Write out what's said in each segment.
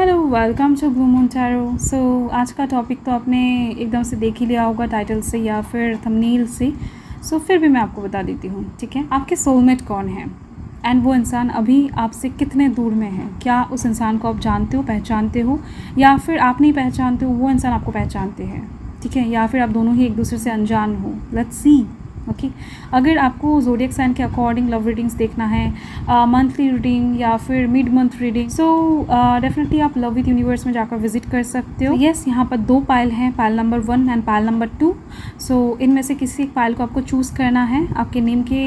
Hello, welcome to Blue Moon Tarot. So आज का topic तो आपने एकदम से देख ही लिया होगा टाइटल से या फिर थंबनेल से। सो फिर भी मैं आपको बता देती हूँ, ठीक है। आपके सोलमेट कौन है एंड वो इंसान अभी आपसे कितने दूर में है। क्या उस इंसान को आप जानते हो, पहचानते हो, या फिर आप नहीं पहचानते हो, वो इंसान आपको पहचानते हैं, ठीक है, या फिर आप दोनों ही एक दूसरे से अनजान हो। Let's see. ओके अगर आपको ज़ोडिएक साइन के अकॉर्डिंग लव रीडिंग्स देखना है, मंथली रीडिंग या फिर mid month reading, so definitely आप लव विद यूनिवर्स में जाकर विजिट कर सकते हो। यस, यहाँ पर 2 पायल हैं, pile number 1 and pile number 2। सो इनमें से किसी एक पायल को आपको चूज़ करना है। आपके नेम के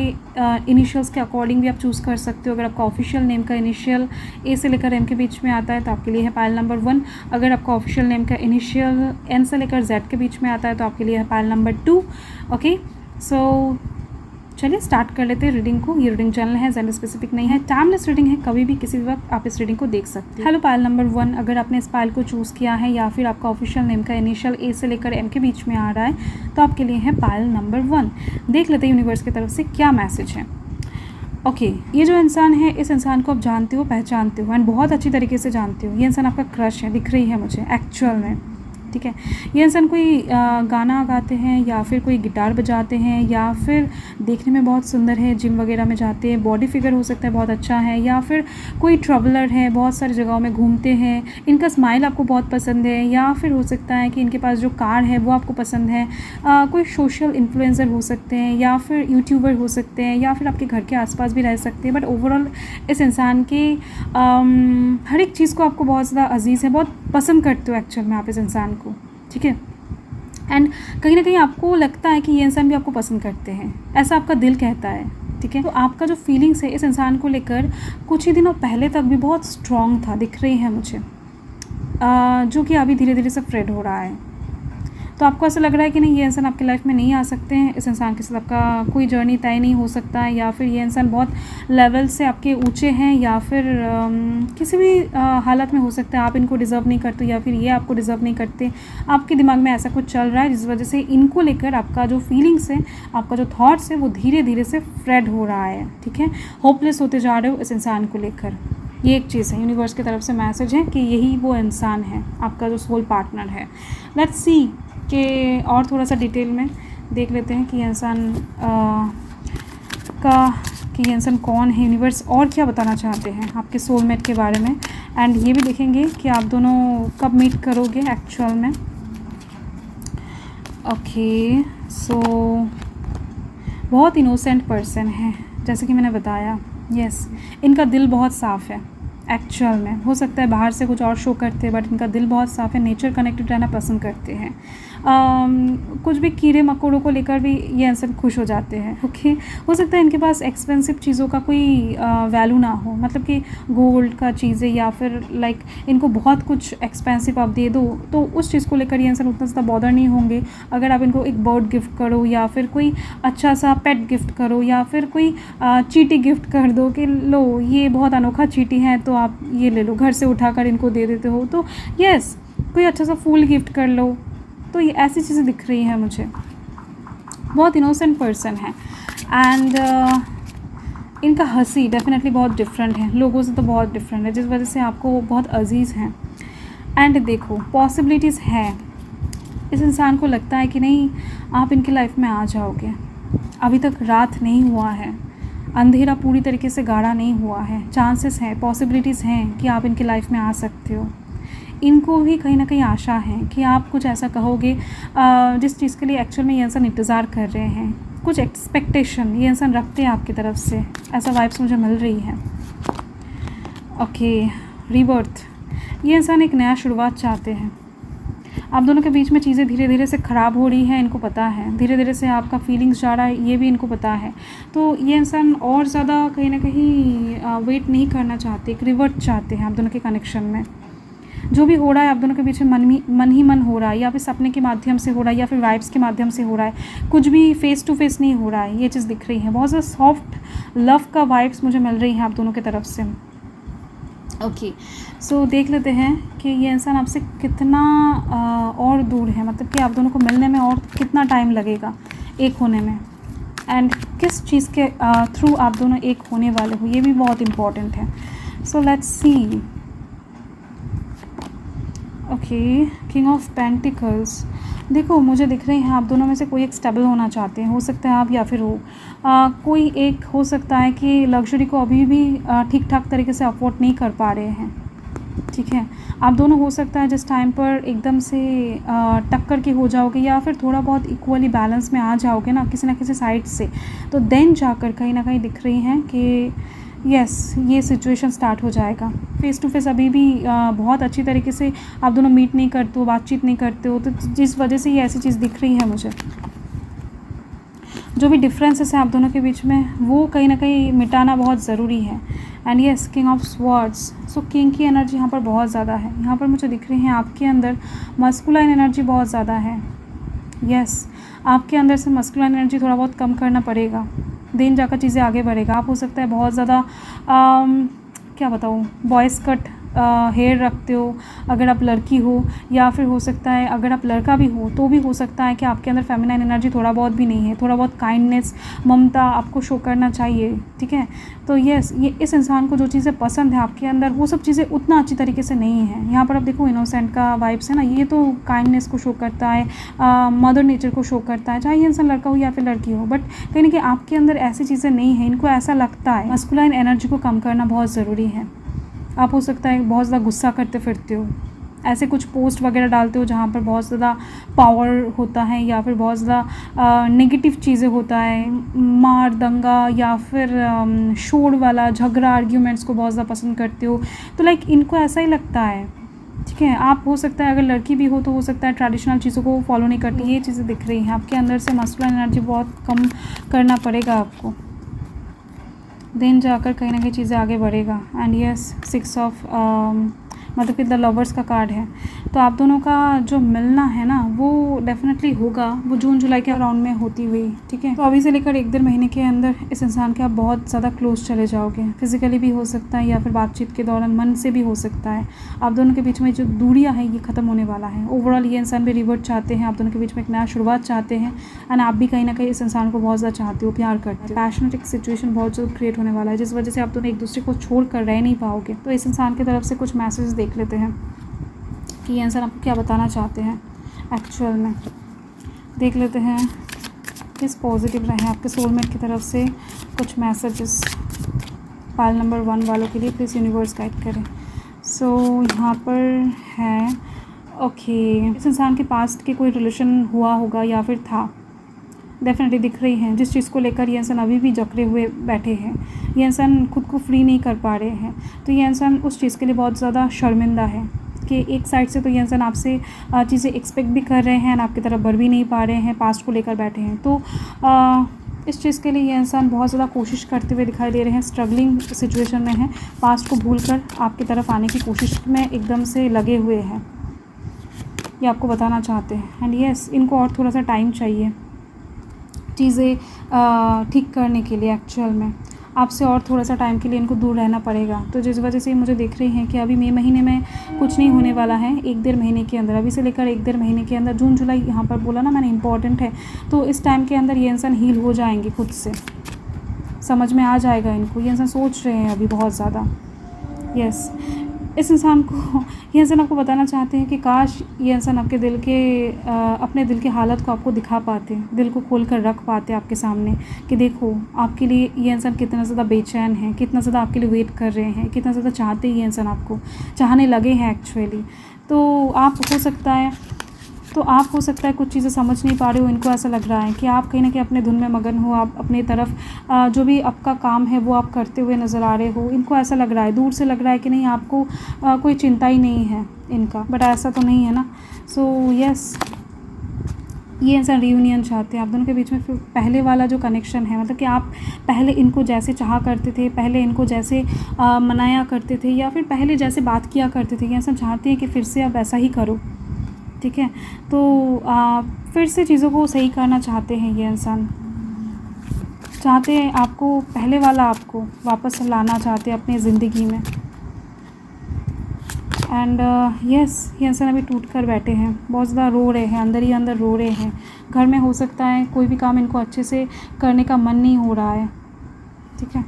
इनिशियल्स के अकॉर्डिंग भी आप चूज़ कर सकते हो। अगर आपका ऑफिशियल नेम का इनिशियल ए से लेकर एम के बीच में आता है तो आपके लिए है पायल नंबर 1। अगर आपका ऑफिशियल नेम का इनिशियल एन से लेकर जेड के बीच में आता है तो आपके लिए है पायल नंबर 2। ओके सो चलिए स्टार्ट कर लेते हैं रीडिंग को। ये रीडिंग जनरल है, जेंडर स्पेसिफिक नहीं है, टाइमलेस रीडिंग है, कभी भी किसी भी वक्त आप इस रीडिंग को देख सकते हैं। हेलो पायल नंबर 1, अगर आपने इस पायल को चूज़ किया है या फिर आपका ऑफिशियल नेम का इनिशियल ए से लेकर एम के बीच में आ रहा है तो आपके लिए है पायल नंबर 1। देख लेते हैं यूनिवर्स की तरफ से क्या मैसेज है। ओके ये जो इंसान है, इस इंसान को आप जानते हो, पहचानते हो एंड बहुत अच्छी तरीके से जानते हो। ये इंसान आपका क्रश है, दिख रही है मुझे एक्चुअल में, ठीक है। ये इंसान कोई गाना गाते हैं या फिर कोई गिटार बजाते हैं या फिर देखने में बहुत सुंदर है, जिम वगैरह में जाते हैं, बॉडी फिगर हो सकता है बहुत अच्छा है, या फिर कोई ट्रैवलर है, बहुत सारी जगहों में घूमते हैं, इनका स्माइल आपको बहुत पसंद है, या फिर हो सकता है कि इनके पास जो कार है वो आपको पसंद है। कोई सोशल इन्फ्लुएंसर हो सकते हैं या फिर यूट्यूबर हो सकते हैं या फिर आपके घर के आसपास भी रह सकते हैं। बट ओवरऑल इस इंसान के हर एक चीज़ को आपको बहुत ज़्यादा अजीज़ है, बहुत पसंद करते हो एक्चुअल में आप इस इंसान को, ठीक है। एंड कहीं ना कहीं आपको लगता है कि ये इंसान भी आपको पसंद करते हैं, ऐसा आपका दिल कहता है, ठीक है। तो आपका जो फीलिंग्स है इस इंसान को लेकर कुछ ही दिनों पहले तक भी बहुत स्ट्रॉन्ग था, दिख रही है मुझे, जो कि अभी धीरे धीरे से फ्रेड हो रहा है। तो आपको ऐसा लग रहा है कि नहीं, ये इंसान आपकी लाइफ में नहीं आ सकते हैं, इस इंसान के साथ आपका कोई जर्नी तय नहीं हो सकता है, या फिर ये इंसान बहुत लेवल से आपके ऊंचे हैं, या फिर किसी भी हालत में हो सकता है आप इनको डिज़र्व नहीं करते या फिर ये आपको डिज़र्व नहीं करते। आपके दिमाग में ऐसा कुछ चल रहा है जिस वजह से इनको लेकर आपका जो फीलिंग्स है, आपका जो थॉट्स है वो धीरे धीरे से फ्रेड हो रहा है, ठीक है। होपलेस होते जा रहे हो इस इंसान को लेकर। ये एक चीज़ है, यूनिवर्स की तरफ से मैसेज है कि यही वो इंसान है, आपका जो सोल पार्टनर है। लेट्स सी कि और थोड़ा सा डिटेल में देख लेते हैं कि ये इंसान कौन है, यूनिवर्स और क्या बताना चाहते हैं आपके सोलमेट के बारे में। एंड ये भी देखेंगे कि आप दोनों कब मीट करोगे एक्चुअल में। ओके सो बहुत इनोसेंट पर्सन है, जैसे कि मैंने बताया। यस, इनका दिल बहुत साफ़ है एक्चुअल में। हो सकता है बाहर से कुछ और शो करते हैं बट इनका दिल बहुत साफ़ है, नेचर कनेक्टेड रहना पसंद करते हैं। कुछ भी कीड़े मकोड़ों को लेकर भी ये इंसान खुश हो जाते हैं। ओके हो सकता है इनके पास एक्सपेंसिव चीज़ों का कोई वैल्यू ना हो, मतलब कि गोल्ड का चीज़ें या फिर लाइक इनको बहुत कुछ एक्सपेंसिव आप दे दो तो उस चीज़ को लेकर ये इंसान उतना ज़्यादा बॉदर नहीं होंगे। अगर आप इनको एक बर्ड गिफ्ट करो या फिर कोई अच्छा सा पेट गिफ्ट करो या फिर कोई चीटी गिफ्ट कर दो कि लो ये बहुत अनोखा चीटी है तो आप ये ले लो, घर से उठाकर इनको दे देते हो, तो यस कोई अच्छा सा फूल गिफ्ट कर लो, तो ये ऐसी चीज़ें दिख रही हैं मुझे। बहुत इनोसेंट पर्सन है एंड इनका हंसी डेफिनेटली बहुत डिफरेंट है, लोगों से तो बहुत डिफरेंट है, जिस वजह से आपको वो बहुत अजीज़ हैं। एंड देखो पॉसिबिलिटीज़ हैं, इस इंसान को लगता है कि नहीं आप इनकी लाइफ में आ जाओगे। अभी तक रात नहीं हुआ है, अंधेरा पूरी तरीके से गाढ़ा नहीं हुआ है, चांसेस हैं, पॉसिबिलिटीज़ हैं कि आप इनकी लाइफ में आ सकते हो। इनको भी कहीं ना कहीं आशा है कि आप कुछ ऐसा कहोगे जिस चीज़ के लिए एक्चुअल में ये इंसान इंतज़ार कर रहे हैं। कुछ एक्सपेक्टेशन ये इंसान रखते हैं आपकी तरफ से, ऐसा वाइब्स मुझे मिल रही है। ओके रीबर्थ, ये इंसान एक नया शुरुआत चाहते हैं। आप दोनों के बीच में चीज़ें धीरे धीरे से ख़राब हो रही हैं, इनको पता है, धीरे धीरे से आपका फीलिंग्स जा रहा है, ये भी इनको पता है। तो ये इंसान और ज़्यादा कहीं ना कहीं वेट नहीं करना चाहते, एक रिवर्ट चाहते हैं आप दोनों के कनेक्शन में। जो भी हो रहा है आप दोनों के बीच में मन ही मन हो रहा है, या फिर सपने के माध्यम से हो रहा है या फिर वाइब्स के माध्यम से हो रहा है, कुछ भी फेस टू फेस नहीं हो रहा है, ये चीज़ दिख रही है। बहुत ज़्यादा सॉफ्ट लव का वाइब्स मुझे मिल रही हैं आप दोनों की तरफ से। ओके सो देख लेते हैं कि ये इंसान आपसे कितना और दूर है, मतलब कि आप दोनों को मिलने में और कितना टाइम लगेगा एक होने में, एंड किस चीज़ के थ्रू आप दोनों एक होने वाले हो, ये भी बहुत इम्पॉर्टेंट है। So let's see okay, king of pentacles. देखो मुझे दिख रही हैं आप दोनों में से कोई एक स्टेबल होना चाहते हैं, हो सकता है आप या फिर हो कोई एक हो सकता है कि लग्जरी को अभी भी ठीक ठाक तरीके से अफोर्ड नहीं कर पा रहे हैं, ठीक है। आप दोनों हो सकता है जिस टाइम पर एकदम से टक्कर के हो जाओगे या फिर थोड़ा बहुत इक्वली बैलेंस में आ जाओगे ना किसी साइड से, तो देन जाकर कहीं ना कहीं दिख रही हैं कि यस ये सिचुएशन स्टार्ट हो जाएगा। फेस टू फेस अभी भी बहुत अच्छी तरीके से आप दोनों मीट नहीं करते हो, बातचीत नहीं करते हो, तो जिस वजह से ये ऐसी चीज़ दिख रही है मुझे। जो भी डिफरेंसेस हैं आप दोनों के बीच में वो कहीं ना कहीं मिटाना बहुत ज़रूरी है। And yes, king of swords. So king की एनर्जी यहाँ पर बहुत ज़्यादा है। यहाँ पर मुझे दिख रही है आपके अंदर मस्कुलाइन एनर्जी बहुत ज़्यादा है। यस, आपके अंदर से मस्कुलाइन एनर्जी थोड़ा बहुत कम करना पड़ेगा, देन जाकर चीज़ें आगे बढ़ेगा। आप हो सकता है बहुत ज़्यादा क्या बताऊँ, बॉयज़ कट हेयर रखते हो अगर आप लड़की हो, या फिर हो सकता है अगर आप लड़का भी हो तो भी हो सकता है कि आपके अंदर फेमिनाइन एनर्जी थोड़ा बहुत भी नहीं है, थोड़ा बहुत काइंडनेस, ममता आपको शो करना चाहिए, ठीक है। तो यस, ये इस इंसान को जो चीज़ें पसंद है आपके अंदर वो सब चीज़ें उतना अच्छी तरीके से नहीं है। यहाँ पर आप देखो इनोसेंट का वाइब्स है ना, ये तो काइंडनेस को शो करता है, मदर नेचर को शो करता है, चाहे ये इंसान लड़का हो या फिर लड़की हो, बट कहीं ना कहीं आपके अंदर ऐसी चीज़ें नहीं है। इनको ऐसा लगता है मस्कुलाइन एनर्जी को कम करना बहुत ज़रूरी है। आप हो सकता है बहुत ज़्यादा गुस्सा करते फिरते हो, ऐसे कुछ पोस्ट वगैरह डालते हो जहाँ पर बहुत ज़्यादा पावर होता है या फिर बहुत ज़्यादा नेगेटिव चीज़ें होता है, मार दंगा या फिर शोर वाला झगड़ा, आर्ग्यूमेंट्स को बहुत ज़्यादा पसंद करते हो। तो लाइक इनको ऐसा ही लगता है, ठीक है। आप हो सकता है अगर लड़की भी हो तो हो सकता है ट्रेडिशनल चीज़ों को फॉलो नहीं करती, ये चीज़ें दिख रही हैं आपके अंदर से। मस्कुलाइन एनर्जी बहुत कम करना पड़ेगा आपको, देन जाकर कहीं ना कहीं चीज़ें आगे बढ़ेगा। एंड यस, 6 ऑफ मतलब कि द लवर्स का कार्ड है। तो आप दोनों का जो मिलना है ना वो डेफिनेटली होगा, वो जून जुलाई के अराउंड में होती हुई, ठीक है। तो अभी से लेकर 1-1.5 महीने के अंदर इस इंसान के आप बहुत ज़्यादा क्लोज चले जाओगे। फिजिकली भी हो सकता है या फिर बातचीत के दौरान मन से भी हो सकता है। आप दोनों के बीच में जो दूरियाँ हैं ये ख़त्म होने वाला है। ओवरऑल ये इंसान भी रिवर्ट चाहते हैं, आप दोनों के बीच में एक नया शुरुआत चाहते हैं, एंड आप भी कहीं ना कहीं इस इंसान को बहुत ज़्यादा चाहते हो, प्यार करते हो। पैशनेट सिचुएशन बहुत जल्द क्रिएट होने वाला है जिस वजह से आप दोनों एक दूसरे को छोड़ कर रह नहीं पाओगे। तो इस इंसान की तरफ से कुछ मैसेज देख लेते हैं कि ये इंसान आपको क्या बताना चाहते हैं एक्चुअल में। देख लेते हैं किस पॉजिटिव रहे आपके सोलमेट की तरफ से कुछ मैसेजेस पाइल नंबर 1 वालों के लिए, प्लीज़ यूनिवर्स गाइड करें। सो यहाँ पर है ओके, इस इंसान के पास्ट के कोई रिलेशन हुआ होगा या फिर था, डेफिनेटली दिख रही हैं। जिस चीज़ को लेकर ये इंसान अभी भी जकड़े हुए बैठे हैं, ये इंसान खुद को फ्री नहीं कर पा रहे हैं, तो ये इंसान उस चीज़ के लिए बहुत ज़्यादा शर्मिंदा है कि एक साइड से तो ये इंसान आपसे चीज़ें एक्सपेक्ट भी कर रहे हैं और आपकी तरफ बढ़ भी नहीं पा रहे हैं, पास्ट को लेकर बैठे हैं। तो इस चीज़ के लिए ये इंसान बहुत ज़्यादा कोशिश करते हुए दिखाई दे रहे हैं, स्ट्रगलिंग सिचुएशन में है, पास्ट को भूलकर आपकी तरफ आने की कोशिश में एकदम से लगे हुए हैं, ये आपको बताना चाहते हैं। एंड यस, इनको और थोड़ा सा टाइम चाहिए चीज़ें ठीक करने के लिए। एक्चुअल में आपसे और थोड़ा सा टाइम के लिए इनको दूर रहना पड़ेगा। तो जिस वजह से मुझे दिख रही हैं कि अभी मई महीने में कुछ नहीं होने वाला है, 1-1.5 महीने के अंदर, अभी से लेकर 1-1.5 महीने के अंदर, जून जुलाई यहाँ पर बोला ना मैंने इम्पॉर्टेंट है, तो इस टाइम के अंदर ये इंसान हील हो जाएंगे, खुद से समझ में आ जाएगा इनको। ये इंसान सोच रहे हैं अभी बहुत ज़्यादा। यस, इस इंसान को, ये इंसान आपको बताना चाहते हैं कि काश ये इंसान आपके दिल के अपने दिल की हालत को आपको दिखा पाते, दिल को खोल कर रख पाते आपके सामने कि देखो आपके लिए ये इंसान कितना ज़्यादा बेचैन है, कितना ज़्यादा आपके लिए वेट कर रहे हैं, कितना ज़्यादा चाहते हैं ये इंसान आपको, चाहने लगे हैं एक्चुअली। तो आप हो सकता है कुछ चीज़ें समझ नहीं पा रहे हो, इनको ऐसा लग रहा है कि आप कहीं ना कहीं अपने धुन में मगन हो, आप अपनी तरफ जो भी आपका काम है वो आप करते हुए नज़र आ रहे हो। इनको ऐसा लग रहा है, दूर से लग रहा है कि नहीं आपको कोई चिंता ही नहीं है इनका, बट ऐसा तो नहीं है ना। सो यस, ये इंसान रियूनियन चाहते हैं आप दोनों के बीच में। फिर पहले वाला जो कनेक्शन है, मतलब कि आप पहले इनको जैसे चाहा करते थे, पहले इनको जैसे मनाया करते थे या फिर पहले जैसे बात किया करते थे, ये इंसान चाहते हैं कि फिर से आप वैसा ही करो, ठीक है। तो फिर से चीज़ों को सही करना चाहते हैं ये इंसान, चाहते हैं आपको पहले वाला आपको वापस लाना चाहते हैं अपनी ज़िंदगी में। एंड यस, ये इंसान अभी टूट कर बैठे हैं, बहुत ज़्यादा रो रहे हैं, अंदर ही अंदर रो रहे हैं। घर में हो सकता है कोई भी काम इनको अच्छे से करने का मन नहीं हो रहा है, ठीक है।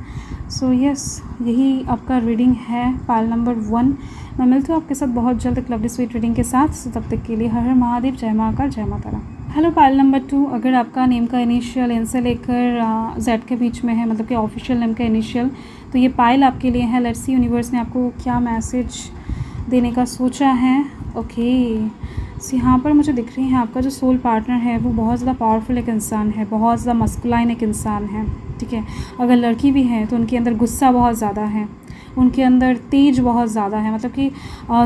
सो यस, यही आपका रीडिंग है पाइल नंबर 1। मैं मिलती हूँ आपके साथ बहुत जल्द एक लवली स्वीट रीडिंग के साथ। सो तब तक के लिए हर हर महादेव, जय महाकाल, जय माता रा। हेलो पायल नंबर 2, अगर आपका नेम का इनिशियल एन से लेकर जेड के बीच में है, मतलब कि ऑफिशियल नेम का इनिशियल, तो ये पायल आपके लिए है। लेट्स सी यूनिवर्स ने आपको क्या मैसेज देने का सोचा है। ओके, सो यहाँ पर मुझे दिख रही है आपका जो सोल पार्टनर है वो बहुत ज़्यादा पावरफुल एक इंसान है, बहुत ज़्यादा मस्कुलाइन एक इंसान है, ठीक है। अगर लड़की भी है तो उनके अंदर गुस्सा बहुत ज़्यादा है, उनके अंदर तेज बहुत ज़्यादा है, मतलब कि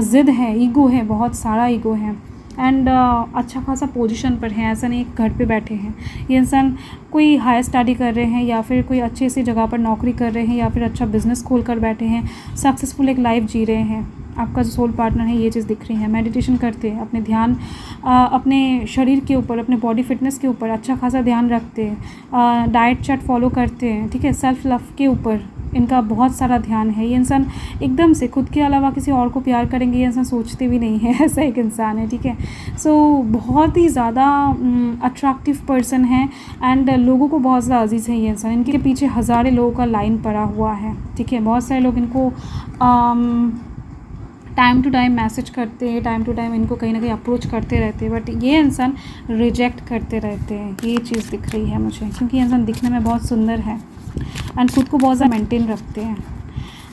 ज़िद है, ईगो है, बहुत सारा ईगो है। एंड अच्छा खासा पोजीशन पर है, ऐसा नहीं घर पे बैठे हैं। ये इंसान कोई हायर स्टडी कर रहे हैं या फिर कोई अच्छी सी जगह पर नौकरी कर रहे हैं या फिर अच्छा बिजनेस खोल कर बैठे हैं, सक्सेसफुल एक लाइफ जी रहे हैं। आपका जो सोल पार्टनर है ये चीज़ दिख रही है। मेडिटेशन करते हैं, अपने ध्यान अपने शरीर के ऊपर, अपने बॉडी फिटनेस के ऊपर अच्छा खासा ध्यान रखते हैं, डाइट चार्ट फॉलो करते हैं, ठीक है। सेल्फ लव के ऊपर इनका बहुत सारा ध्यान है। ये इंसान एकदम से खुद के अलावा किसी और को प्यार करेंगे ये इंसान सोचते भी नहीं है, ऐसा एक इंसान है, ठीक है। सो बहुत ही ज़्यादा अट्रैक्टिव पर्सन है एंड लोगों को बहुत ज़्यादा अजीज़ है ये इंसान। इनके पीछे हज़ारों लोगों का लाइन पड़ा हुआ है, ठीक है। बहुत सारे लोग इनको टाइम टू टाइम मैसेज करते हैं, टाइम टू टाइम इनको कहीं ना कहीं अप्रोच करते रहते हैं, बट ये इंसान रिजेक्ट करते रहते हैं। ये चीज़ दिख रही है मुझे, क्योंकि ये इंसान दिखने में बहुत सुंदर है एंड खुद को बहुत ज़्यादा मेंटेन रखते हैं।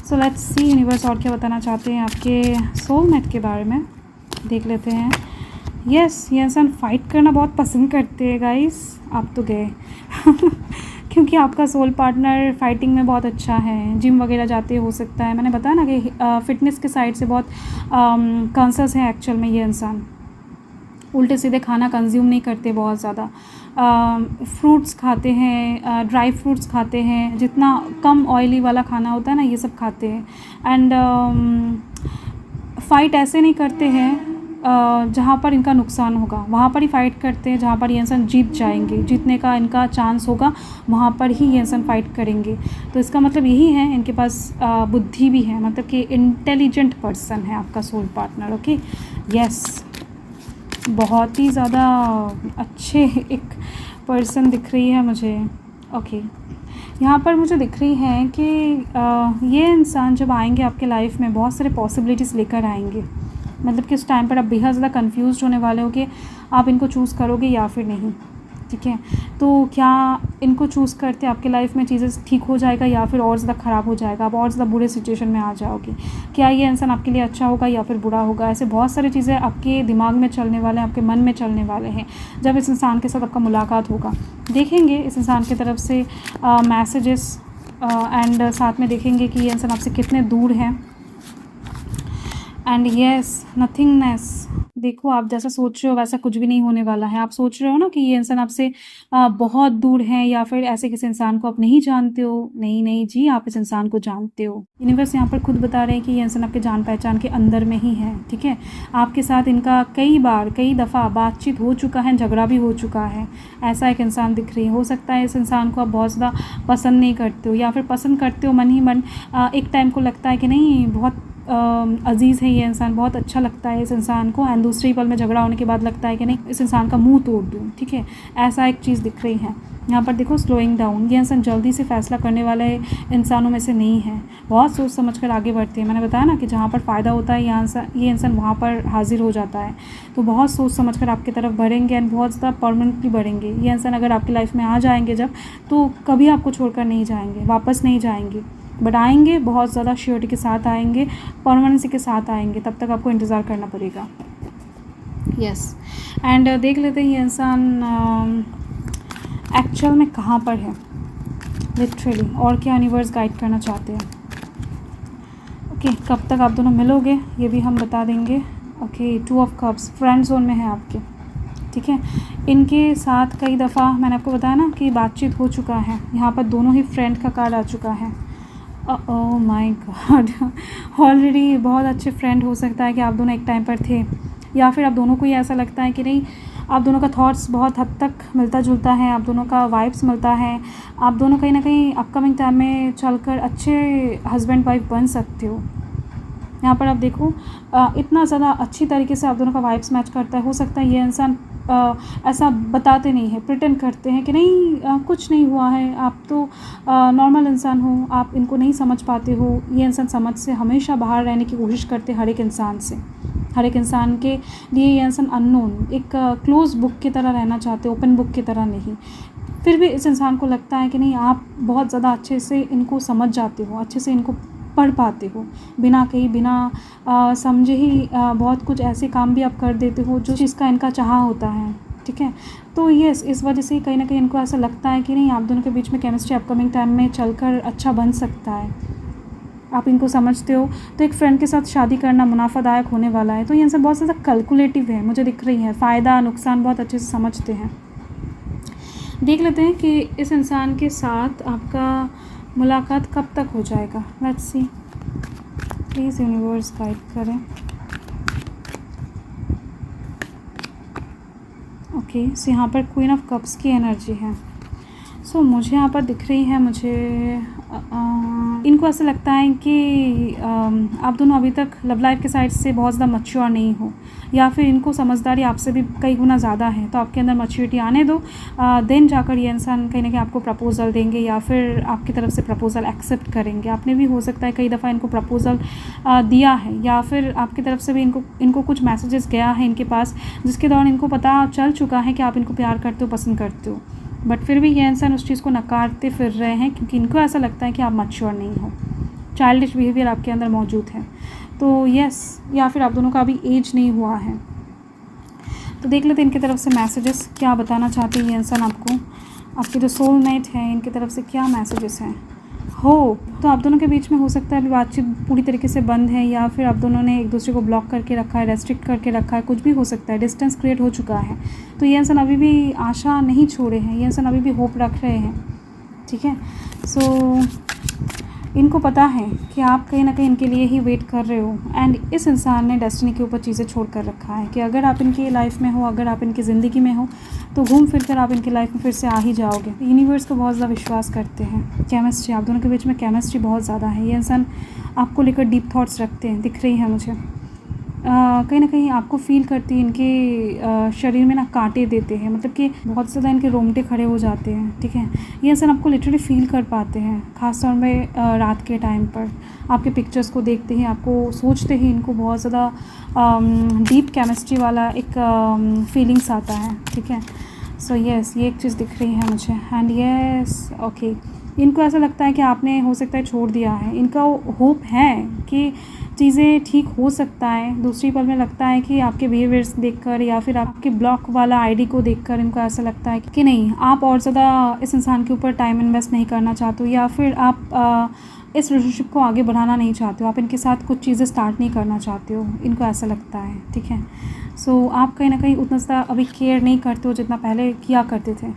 सो लेट्स सी यूनिवर्स और क्या बताना चाहते हैं आपके सोलमेट के बारे में, देख लेते हैं। यस, ये इंसान फ़ाइट करना बहुत पसंद करते हैं गाइस। आप तो गए क्योंकि आपका सोल पार्टनर फाइटिंग में बहुत अच्छा है, जिम वगैरह जाते हो सकता है। मैंने बताया ना कि फ़िटनेस के साइड से बहुत कॉन्शियस है एक्चुअल में ये इंसान। उल्टे सीधे खाना कंज्यूम नहीं करते बहुत ज़्यादा, फ्रूट्स खाते हैं, ड्राई फ्रूट्स खाते हैं, जितना कम ऑयली वाला खाना होता है ना ये सब खाते हैं। एंड फ़ाइट ऐसे नहीं करते हैं जहाँ पर इनका नुकसान होगा, वहाँ पर ही फ़ाइट करते हैं। जहाँ पर ये इंसान जीत जाएंगे, जीतने का इनका चांस होगा, वहाँ पर ही ये इंसान फ़ाइट करेंगे। तो इसका मतलब यही है इनके पास बुद्धि भी है, मतलब कि इंटेलिजेंट पर्सन है आपका सोल पार्टनर। ओके, यस, बहुत ही ज़्यादा अच्छे एक पर्सन दिख रही है मुझे। ओके, यहाँ पर मुझे दिख रही है कि ये इंसान जब आएंगे आपके लाइफ में बहुत सारे पॉसिबिलिटीज़ लेकर आएंगे। मतलब कि उस टाइम पर आप बेहद ज़्यादा कंफ्यूज होने वाले हो कि आप इनको चूज़ करोगे या फिर नहीं, ठीक है। तो क्या इनको चूज़ करते आपके लाइफ में चीज़ें ठीक हो जाएगा या फिर और ज़्यादा ख़राब हो जाएगा, आप और ज़्यादा बुरे सिचुएशन में आ जाओगे। क्या ये इंसान आपके लिए अच्छा होगा या फिर बुरा होगा, ऐसे बहुत सारी चीज़ें आपके दिमाग में चलने वाले हैं, आपके मन में चलने वाले हैं जब इस इंसान के साथ आपका मुलाकात होगा। देखेंगे इस इंसान की तरफ से मैसेजेस एंड साथ में देखेंगे कि ये इंसान आपसे कितने दूर हैं। And yes, nothingness. देखो, आप जैसा सोच रहे हो वैसा कुछ भी नहीं होने वाला है। आप सोच रहे हो ना कि ये इंसान आपसे बहुत दूर है या फिर ऐसे किसी इंसान को आप नहीं जानते हो। नहीं नहीं जी, आप इस इंसान को जानते हो। यूनिवर्स यहाँ पर खुद बता रहे हैं कि ये इंसान आपके जान पहचान के अंदर में ही है, ठीक है। आपके साथ इनका कई दफ़ा बातचीत हो चुका है, झगड़ा भी हो चुका है। ऐसा एक इंसान दिख रही है। हो सकता है इस इंसान को आप बहुत ज़्यादा पसंद नहीं करते हो या फिर पसंद करते हो मन ही मन। एक टाइम को लगता है कि नहीं, बहुत अजीज़ है ये इंसान, बहुत अच्छा लगता है इस इंसान को, एंड दूसरी पल में झगड़ा होने के बाद लगता है कि नहीं, इस इंसान का मुंह तोड़ दूँ, ठीक है। ऐसा एक चीज़ दिख रही है यहाँ पर। देखो, स्लोइंग डाउन। ये इंसान जल्दी से फैसला करने वाले इंसानों में से नहीं है, बहुत सोच समझ कर आगे बढ़ते हैं। मैंने बताया ना कि जहाँ पर फ़ायदा होता है यहाँ ये इंसान वहाँ पर हाजिर हो जाता है। तो बहुत सोच समझ कर आपकी तरफ बढ़ेंगे एंड बहुत ज़्यादा परमानेंटली बढ़ेंगे। ये इंसान अगर आपकी लाइफ में आ जाएंगे जब, तो कभी आपको छोड़कर नहीं जाएंगे, वापस नहीं जाएंगे, बट आएंगे, बहुत ज़्यादा श्योरिटी के साथ आएंगे, परमानेंसी के साथ आएंगे। तब तक आपको इंतज़ार करना पड़ेगा। यस, एंड देख लेते हैं ये इंसान एक्चुअल में कहाँ पर है लिटरली, और क्या यूनिवर्स गाइड करना चाहते हैं। ओके, कब तक आप दोनों मिलोगे ये भी हम बता देंगे। Okay, 2 of cups, friend zone में है आपके, ठीक है। इनके साथ कई दफ़ा मैंने आपको बताया ना कि बातचीत हो चुका है। यहाँ पर दोनों ही फ्रेंड का कार्ड आ चुका है। ओह माय गॉड, ऑलरेडी बहुत अच्छे फ्रेंड हो सकता है कि आप दोनों एक टाइम पर थे, या फिर आप दोनों को ही ऐसा लगता है कि नहीं, आप दोनों का थॉट्स बहुत हद तक मिलता जुलता है, आप दोनों का वाइब्स मिलता है। आप दोनों कहीं ना कहीं अपकमिंग टाइम में चलकर अच्छे हस्बैंड वाइफ बन सकते हो। यहाँ पर आप देखो इतना ज़्यादा अच्छी तरीके से आप दोनों का वाइब्स मैच करता है। हो सकता है ये इंसान ऐसा बताते नहीं है, प्रिटेंड करते हैं कि नहीं कुछ नहीं हुआ है, आप तो नॉर्मल इंसान हो, आप इनको नहीं समझ पाते हो। ये इंसान समझ से हमेशा बाहर रहने की कोशिश करते हैं हर एक इंसान से। हर एक इंसान के लिए ये इंसान अननोन एक क्लोज़ बुक की तरह रहना चाहते, ओपन बुक की तरह नहीं। फिर भी इस इंसान को लगता है कि नहीं आप बहुत ज़्यादा अच्छे से इनको समझ जाते हो, अच्छे से इनको पढ़ पाते हो, बिना कहीं बिना समझे ही बहुत कुछ ऐसे काम भी आप कर देते हो जो चीज़ का इनका चाहा होता है, ठीक है। तो यस, इस वजह से कहीं ना कहीं इनको ऐसा लगता है कि नहीं आप दोनों के बीच में केमिस्ट्री अपकमिंग टाइम में चलकर अच्छा बन सकता है। आप इनको समझते हो तो एक फ्रेंड के साथ शादी करना मुनाफादायक होने वाला है। तो ये इंसान बहुत ज़्यादा कैलकुलेटिव है, मुझे दिख रही है, फ़ायदा नुकसान बहुत अच्छे से समझते हैं। देख लेते हैं कि इस इंसान के साथ आपका मुलाकात कब तक हो जाएगा। Let's see, please universe guide करें। ओके, सो यहाँ पर क्वीन ऑफ कप्स की एनर्जी है। सो मुझे यहाँ पर दिख रही है, मुझे इनको ऐसा लगता है कि आप दोनों अभी तक लव लाइफ के साइड से बहुत ज़्यादा मैच्योर नहीं हो, या फिर इनको समझदारी आपसे भी कई गुना ज़्यादा है। तो आपके अंदर मैच्योरिटी आने दो, देन जाकर ये इंसान कहीं ना कहीं आपको प्रपोज़ल देंगे या फिर आपकी तरफ से प्रपोज़ल एक्सेप्ट करेंगे। आपने भी हो सकता है कई दफ़ा इनको प्रपोज़ल दिया है, या फिर आपकी तरफ से भी इनको कुछ मैसेजेस गया है इनके पास, जिसके दौरान इनको पता चल चुका है कि आप इनको प्यार करते हो, पसंद करते हो, बट फिर भी ये इंसान उस चीज़ को नकारते फिर रहे हैं क्योंकि इनको ऐसा लगता है कि आप मैच्योर नहीं हो, चाइल्डिश बिहेवियर आपके अंदर मौजूद है। तो यस, या फिर आप दोनों का अभी एज नहीं हुआ है। तो देख लेते हैं इनकी तरफ से मैसेजेस क्या बताना चाहते हैं ये इंसान आपको। आपके जो सोलमेट हैं इनकी तरफ से क्या मैसेजेस हैं। होप, तो आप दोनों के बीच में हो सकता है अभी बातचीत पूरी तरीके से बंद है, या फिर आप दोनों ने एक दूसरे को ब्लॉक करके रखा है, रेस्ट्रिक्ट करके रखा है, कुछ भी हो सकता है, डिस्टेंस क्रिएट हो चुका है। तो ये इंसान अभी भी आशा नहीं छोड़े हैं, ये इंसान अभी भी होप रख रहे हैं, ठीक है। सो इनको पता है कि आप कहीं ना कहीं इनके लिए ही वेट कर रहे हो, एंड इस इंसान ने डेस्टिनी के ऊपर चीज़ें छोड़ कर रखा है कि अगर आप इनकी लाइफ में हो, अगर आप इनकी ज़िंदगी में हो, तो घूम फिर कर आप इनकी लाइफ में फिर से आ ही जाओगे। यूनिवर्स को बहुत ज़्यादा विश्वास करते हैं। केमिस्ट्री, आप दोनों के बीच में केमिस्ट्री बहुत ज़्यादा है। ये इंसान आपको लेकर डीप थॉट्स रखते हैं, दिख रही है मुझे। कहीं ना कहीं आपको फील करती है, इनके शरीर में ना कांटे देते हैं, मतलब कि बहुत ज़्यादा इनके रोंगटे खड़े हो जाते हैं, ठीक है। ये इंसान आपको लिटरली फील कर पाते हैं, ख़ास तौर में रात के टाइम पर आपके पिक्चर्स को देखते ही, आपको सोचते ही इनको बहुत ज़्यादा डीप केमिस्ट्री वाला एक फीलिंग्स आता है, ठीक है। सो यस, ये एक चीज़ दिख रही है मुझे, एंड यस ओके, इनको ऐसा लगता है कि आपने हो सकता है छोड़ दिया है। इनका होप है कि चीज़ें ठीक हो सकता है। दूसरी पल में लगता है कि आपके बिहेवियर्स देखकर या फिर आपके ब्लॉक वाला आईडी को देखकर इनको ऐसा लगता है कि नहीं, आप और ज़्यादा इस इंसान के ऊपर टाइम इन्वेस्ट नहीं करना चाहते हो, या फिर आप इस रिलेशनशिप को आगे बढ़ाना नहीं चाहते हो, आप इनके साथ कुछ चीज़ें स्टार्ट नहीं करना चाहते हो, इनको ऐसा लगता है, ठीक है। सो आप कहीं ना कहीं उतना ज़्यादा अभी केयर नहीं करते हो जितना पहले किया करते थे।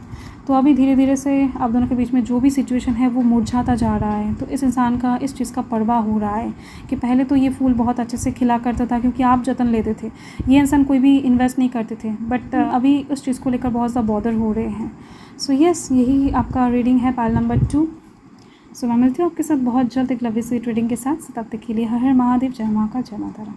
तो अभी धीरे धीरे से आप दोनों के बीच में जो भी सिचुएशन है वो मुरझाता जा रहा है। तो इस इंसान का इस चीज़ का परवाह हो रहा है कि पहले तो ये फूल बहुत अच्छे से खिला करता था क्योंकि आप जतन लेते थे, ये इंसान कोई भी इन्वेस्ट नहीं करते थे, बट अभी उस चीज़ को लेकर बहुत ज़्यादा बॉदर हो रहे हैं। सो यस, यही आपका रीडिंग है पाइल नंबर 2। सो मैं मिलती हूँ आपके साथ बहुत जल्द एक लवली स्वीट रीडिंग के साथ। तब तक के लिए हर हर महादेव, जय माँ का, जय माता रानी।